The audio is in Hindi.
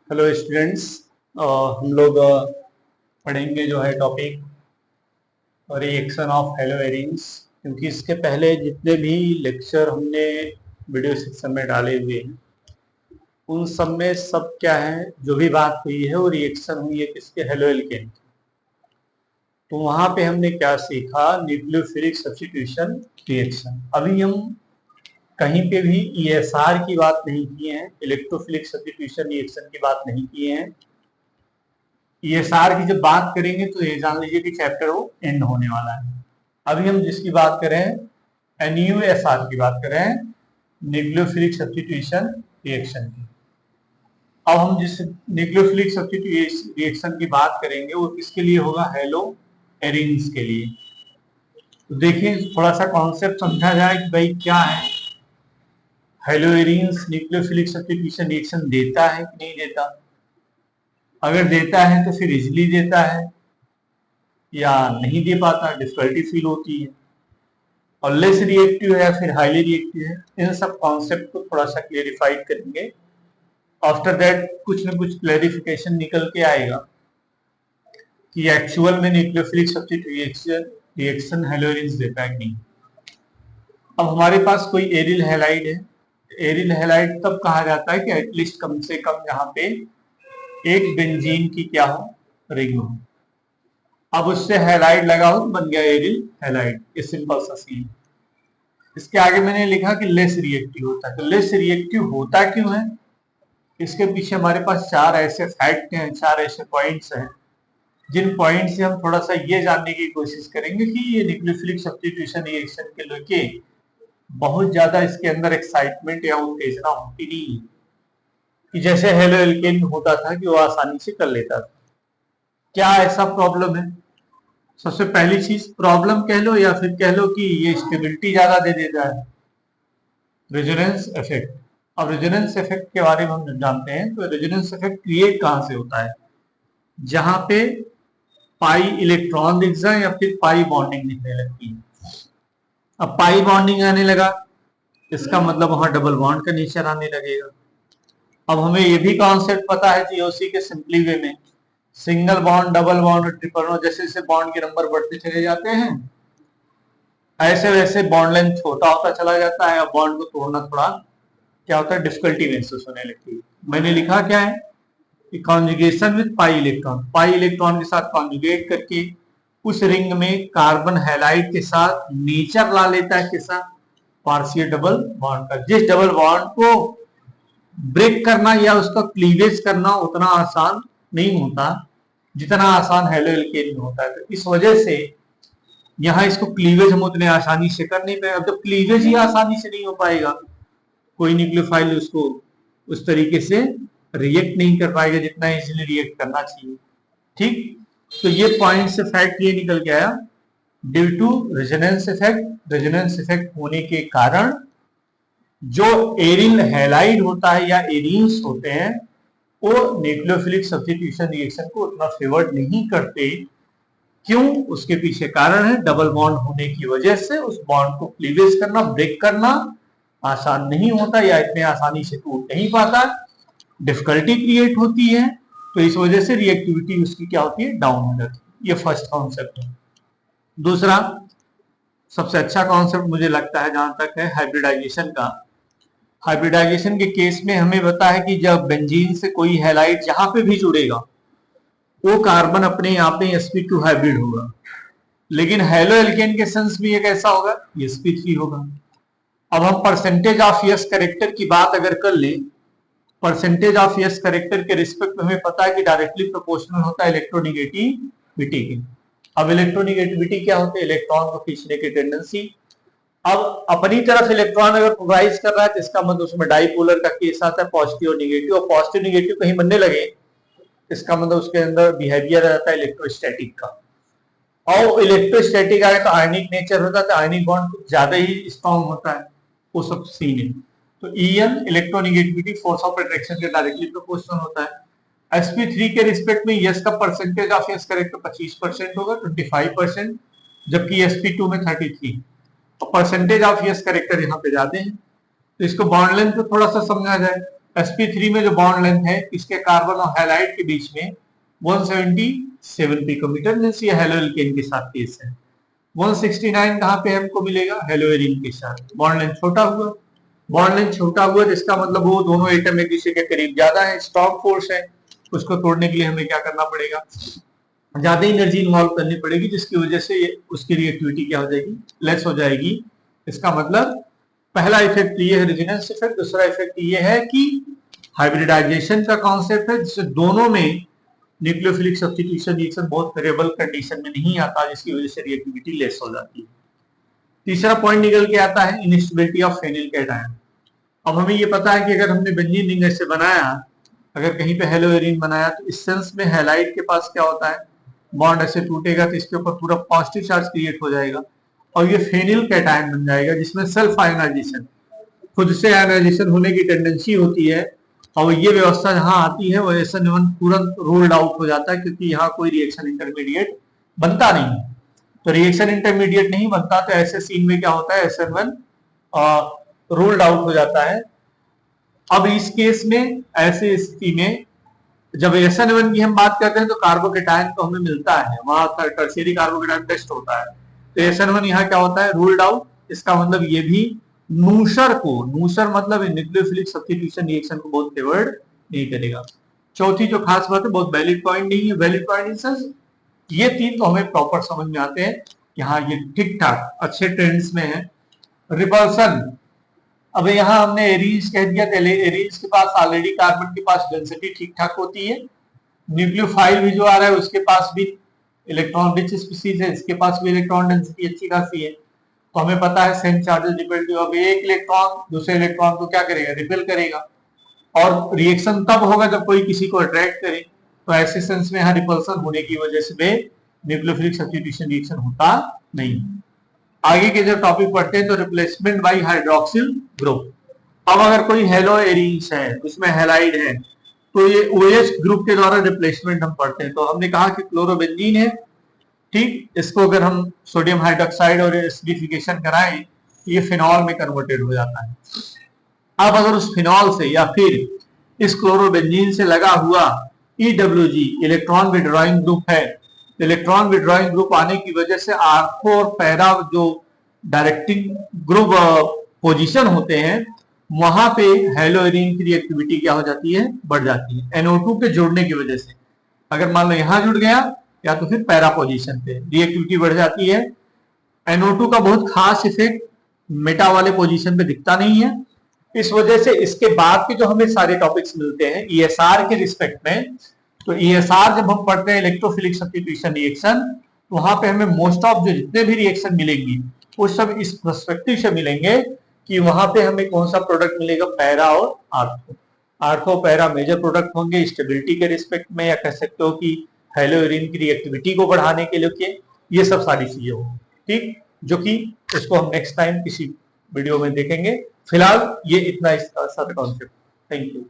Hello students. हम लोग पढ़ेंगे जो है topic reaction of hello arenes, क्योंकि इसके पहले जितने भी लेक्चर हमने वीडियो सेक्शन में डाले हुए हैं उन सब में सब क्या है, जो भी बात हुई है वो रिएक्शन हुई है किसके, हेलो एल्केन की। तो वहां पे हमने क्या सीखा, न्यूक्लियोफिलिक सब्स्टिट्यूशन रिएक्शन। अभी हम कहीं पे भी ईएसआर की बात नहीं किए हैं, इलेक्ट्रोफिलिक सब्स्टिट्यूशन रिएक्शन की बात नहीं किए हैं। ईएसआर की जब बात करेंगे तो ये जान लीजिए कि चैप्टर वो एंड होने वाला है। अभी हम जिसकी बात करें एनयूएसआर की बात करें, न्यूक्लियोफिलिक सब्स्टिट्यूशन रिएक्शन की। अब हम जिस न्यूक्लियोफिलिक सब्स्टिट्यूशन रिएक्शन की बात करेंगे वो किसके लिए होगा, हेलो एरिन्स के लिए। तो देखिए थोड़ा सा कॉन्सेप्ट समझा जाए कि भाई क्या है hello arenes, nucleophilic substitution reaction देता है कि नहीं देता। अगर देता है तो फिर इजिली देता है या नहीं दे पाता, डिफिकल्टी फील होती है, और लेस रिएक्टिव है या फिर हाईली रिएक्टिव है। इन सब कॉन्सेप्ट को थोड़ा सा क्लियरिफाइड करेंगे। आफ्टर दैट कुछ न कुछ क्लैरिफिकेशन निकल के आएगा कि एक्चुअल में nucleophilic substitution reaction hello arenes देता है कि नहीं। अब हमारे पास कोई एरिल हैलाइड है। एरिल हैलाइड तब कहा जाता है कि एटलीस्ट कम से कम यहाँ पे एक बेंजीन की क्या हो, रिंग हो। अब उससे हैलाइड लगा हो तो बन गया एरिल हैलाइड। ये सिंपल सा सीन। इसके आगे मैंने लिखा कि लेस रिएक्टिव होता है। तो लेस रिएक्टिव होता क्यों है, इसके पीछे हमारे पास चार ऐसे फैक्ट हैं, चार ऐसे पॉइंट्स हैं जिन पॉइंट से हम थोड़ा सा ये जानने की कोशिश करेंगे कि ये न्यूक्लियोफिलिक सब्स्टिट्यूशन रिएक्शन के लेके बहुत ज्यादा इसके अंदर एक्साइटमेंट या उत्तेजना होती नहीं है कि जैसे हेलो एल्केन होता था कि वो आसानी से कर लेता था। क्या ऐसा प्रॉब्लम है? सबसे पहली चीज प्रॉब्लम कह लो या फिर कह लो कि ये स्टेबिलिटी ज्यादा दे देता है, रेजोनेंस इफेक्ट। अब रेजोनेंस इफेक्ट के बारे में हम जानते हैं तो रेजोनेंस इफेक्ट क्रिएट कहां से होता है, जहां पे पाई इलेक्ट्रॉन दिख जाए या फिर पाई बॉन्डिंग दिखने लगती है। अब पाई बॉन्डिंग आने लगा इसका मतलब वहां डबल बॉन्ड का नेचर आने लगेगा। अब हमें ये भी कॉन्सेप्ट पता है जीओसी के सिंपली वे में, सिंगल बॉन्ड, डबल बॉन्ड और ट्रिपल बॉन्ड, जैसे जैसे बॉन्ड के नंबर बढ़ते चले जाते हैं ऐसे वैसे बॉन्ड लेंथ छोटा होता चला जाता है और बॉन्ड को तोड़ना थोड़ा क्या होता है, डिफिकल्टी महसूस होने लगती है। मैंने लिखा क्या है कि कॉन्जुगेशन विद पाई इलेक्ट्रॉन के साथ कॉन्जुगेट करके उस रिंग में कार्बन हैलाइड के साथ नेचर ला लेता है किसा, पार्शियल डबल बॉन्ड का। जिस डबल बॉन्ड को ब्रेक करना या उसका क्लीवेज करना उतना आसान नहीं होता जितना आसान हेलो एल्केन में होता है। तो इस वजह से यहाँ इसको क्लीवेज हम उतने आसानी से कर नहीं पाए। अब जब क्लीवेज ही आसानी से नहीं हो पाएगा, कोई न्यूक्लियोफाइल उसको उस तरीके से रिएक्ट नहीं कर पाएगा जितना इजीली रिएक्ट करना चाहिए। ठीक, तो ये पॉइंट से फैक्ट ये निकल के आया, due to resonance effect, resonance effect होने के कारण जो एरिल हैलाइड होता है या एरिन्स होते हैं वो न्यूक्लियोफिलिक सब्स्टिट्यूशन रिएक्शन को उतना फेवर्ड नहीं करते। क्यों? उसके पीछे कारण है डबल बॉन्ड होने की वजह से उस बॉन्ड को क्लीवेज करना, ब्रेक करना आसान नहीं होता या इतने आसानी से टूट नहीं पाता, डिफिकल्टी क्रिएट होती है। तो इस वजह से रिएक्टिविटी उसकी क्या होती है, डाउन हो जाती है। ये फर्स्ट कॉन्सेप्ट है। दूसरा सबसे अच्छा कॉन्सेप्ट मुझे लगता है जहां तक है हाइब्रिडाइजेशन का। हाइब्रिडाइजेशन के केस में हमें पता है कि जब बेंजीन से कोई हैलाइड जहां पे भी जुड़ेगा वो कार्बन अपने यहाँ पे sp2 हाइब्रिड होगा, लेकिन हेलो एल्केन के सेंस में ये कैसा होगा, sp3 होगा। अब हम परसेंटेज ऑफ यस करेक्टर की बात अगर कर ले, परसेंटेज ऑफ यस करेक्टर के रिस्पेक्ट में हमें पता है कि डायरेक्टली प्रोपोर्शनल होता है इलेक्ट्रोनिगेटिविटी के। अब इलेक्ट्रोनिगेटिविटी क्या होती है, इलेक्ट्रॉन को खींचने की टेंडेंसी। अब अपनी तरफ इलेक्ट्रॉन अगर पोलराइज कर रहा है तो इसका मतलब उसमें डाइपोलर का केस आता है, पॉजिटिव और निगेटिव। और पॉजिटिव निगेटिव कहीं बनने लगे इसका मतलब उसके अंदर बिहेवियर रहता है इलेक्ट्रोस्टैटिक का। और इलेक्ट्रोस्टैटिक आए तो आयनिक नेचर होता है, तो आयनिक बॉन्ड ज्यादा ही स्ट्रॉन्ग होता है, वो सब सीन है। तो En electronegativity force of attraction के डायरेक्टली प्रोपोर्शनल होता है। sp3 के रिस्पेक्ट में यस का परसेंटेज ऑफ यस करेक्टर 25% होगा, 25%, जबकि sp2 में 33। तो परसेंटेज ऑफ यस करेक्टर यहाँ पे जाते हैं। तो इसको बॉन्ड लेंथ पे थोड़ा सा समझा जाए sp3 में जो बॉन्ड लेंथ है इसके कार्बन और हैलाइड के बीच में 177 पिकोमीटर, मींस ये हेलो एल्केन के साथ केस है। 169 कहाँ पे हमको मिलेगा? हेलोएरिन के साथ। बॉन्ड लेंथ छोटा हुआ, बॉन्ड लेंथ छोटा हुआ तो इसका मतलब वो दोनों एटम एक दूसरे के करीब ज्यादा है, स्ट्रॉन्ग फोर्स है, उसको तोड़ने के लिए हमें क्या करना पड़ेगा? ज्यादा एनर्जी इन्वॉल्व करनी पड़ेगी, जिसकी वजह से उसकी रिएक्टिविटी क्या हो जाएगी? लेस हो जाएगी। इसका मतलब पहला इफेक्ट ये है रेजोनेंस इफेक्ट, दूसरा इफेक्ट ये है कि हाइब्रिडाइजेशन का कॉन्सेप्ट है, जिससे दोनों में न्यूक्लियोफिलिक सब्स्टिट्यूशन रिएक्शन बहुत फेवरेबल कंडीशन में नहीं आता, जिसकी वजह से रिएक्टिविटी लेस हो जाती है। तीसरा पॉइंट निकल के आता है इनस्टेबिलिटी ऑफ फेनिल कैटायन। अब हमें ये पता है कि अगर हमने बेंजीन रिंग ऐसे बनाया, अगर कहीं पे हेलोएरिन बनाया, तो इस सेंस में हैलाइड के पास क्या होता है? बॉन्ड ऐसे टूटेगा तो इसके ऊपर पूरा पॉजिटिव चार्ज क्रिएट हो जाएगा और ये फेनिल कैटायन बन जाएगा, जिसमें सेल्फ आयोनाइजेशन, खुद से आयोनाइजेशन होने की टेंडेंसी होती है। और ये व्यवस्था जहां आती है वो SN1 तुरंत रूल्ड आउट हो जाता है, क्योंकि यहाँ कोई रिएक्शन इंटरमीडिएट बनता नहीं है। तो रिएक्शन इंटरमीडिएट नहीं बनता तो ऐसे सीन में क्या होता है? SN1 रूल्ड आउट हो जाता है। अब इस केस में ऐसे स्थिति में जब SN1 की हम बात करते हैं तो कार्बोकेटायन तो हमें मिलता है, वहां टर्शियरी कार्बोकेटायन टेस्ट होता है, तो SN1 यहाँ क्या होता है? Ruled out. इसका मतलब ये भी नूशर को, नूशर मतलब न्यूक्लियोफिलिक सब्स्टिट्यूशन रिएक्शन को बहुत फेवर्ड नहीं करेगा। चौथी जो खास बात है, बहुत वैलिड पॉइंट नहीं है, वैलिड पॉइंट इन सेंस ये तीन तो हमें प्रॉपर समझ में आते हैं, यहाँ ये ठीक ठाक अच्छे ट्रेंड्स में है। रिपल्सन, अब यहाँ हमने एरीज कह दिया, एरीज के पास ऑलरेडी कार्बन के पास डेंसिटी ठीक ठाक होती है। न्यूक्लियोफाइल भी जो आ रहा है उसके पास भी इलेक्ट्रॉन रिच स्पीसीज है, इसके पास भी इलेक्ट्रॉन डेंसिटी अच्छी खासी है, तो हमें पता है सेम चार्जेस रिपेल्टिव। अब एक इलेक्ट्रॉन दूसरे इलेक्ट्रॉन को क्या करेगा? रिपेल करेगा, और रिएक्शन तब होगा जब कोई किसी को अट्रैक्ट करे, तो ऐसे सेंस में यहाँ रिपल्सन होने की वजह से न्यूक्लियोफिलिक सब्स्टिट्यूशन रिएक्शन होता नहीं। आगे के जो टॉपिक पढ़ते हैं तो रिप्लेसमेंट बाय हाइड्रोक्सिल ग्रुप। अब अगर कोई हेलो एरीन्स है उसमें हेलाइड है तो ये OH ग्रुप के द्वारा रिप्लेसमेंट हम पढ़ते हैं। तो हमने कहा कि क्लोरोबेंजीन है, ठीक, इसको अगर हम सोडियम हाइड्रोक्साइड और एसिडिफिकेशन कराएं ये फिनॉल में कन्वर्टेड हो जाता है। अब अगर उस फिनॉल से या फिर इस क्लोरोबेंजीन से लगा हुआ EWG इलेक्ट्रॉन विड्रॉइंग ग्रुप है, इलेक्ट्रॉन विड्रॉइंग ग्रुप आने की वजह से आर्थो और पैरा जो डायरेक्टिंग ग्रुप पोजीशन होते हैं वहां पे हेलोएरिन की रिएक्टिविटी क्या हो जाती है? बढ़ जाती है, NO2 के जुड़ने की वजह से। अगर मान लो यहां जुड़ गया या तो फिर पैरा पोजीशन पे रिएक्टिविटी बढ़ जाती है। NO2 का बहुत खास इफेक्ट मेटा वाले पोजीशन पे दिखता नहीं है, इस वजह से इसके बाद के जो हमें सारे टॉपिक्स मिलते हैं ESR के रिस्पेक्ट में, तो ESR जब हम पढ़ते हैं इलेक्ट्रोफिलिक सब्स्टिट्यूशन रिएक्शन, तो वहां पे हमें मोस्ट ऑफ जो जितने भी रिएक्शन मिलेंगी वो सब इस पर्सपेक्टिव से मिलेंगे कि वहां पे हमें कौन सा प्रोडक्ट मिलेगा? पैरा और ortho. Ortho para major product होंगे स्टेबिलिटी के रिस्पेक्ट में, या कह सकते हो कि हेलोएरिन की रिएक्टिविटी को बढ़ाने के लिए ये सब सारी चीजें होंगी, ठीक, जो कि इसको हम नेक्स्ट टाइम किसी वीडियो में देखेंगे। फिलहाल ये इतना इसका सारा कॉन्सेप्ट। Thank you.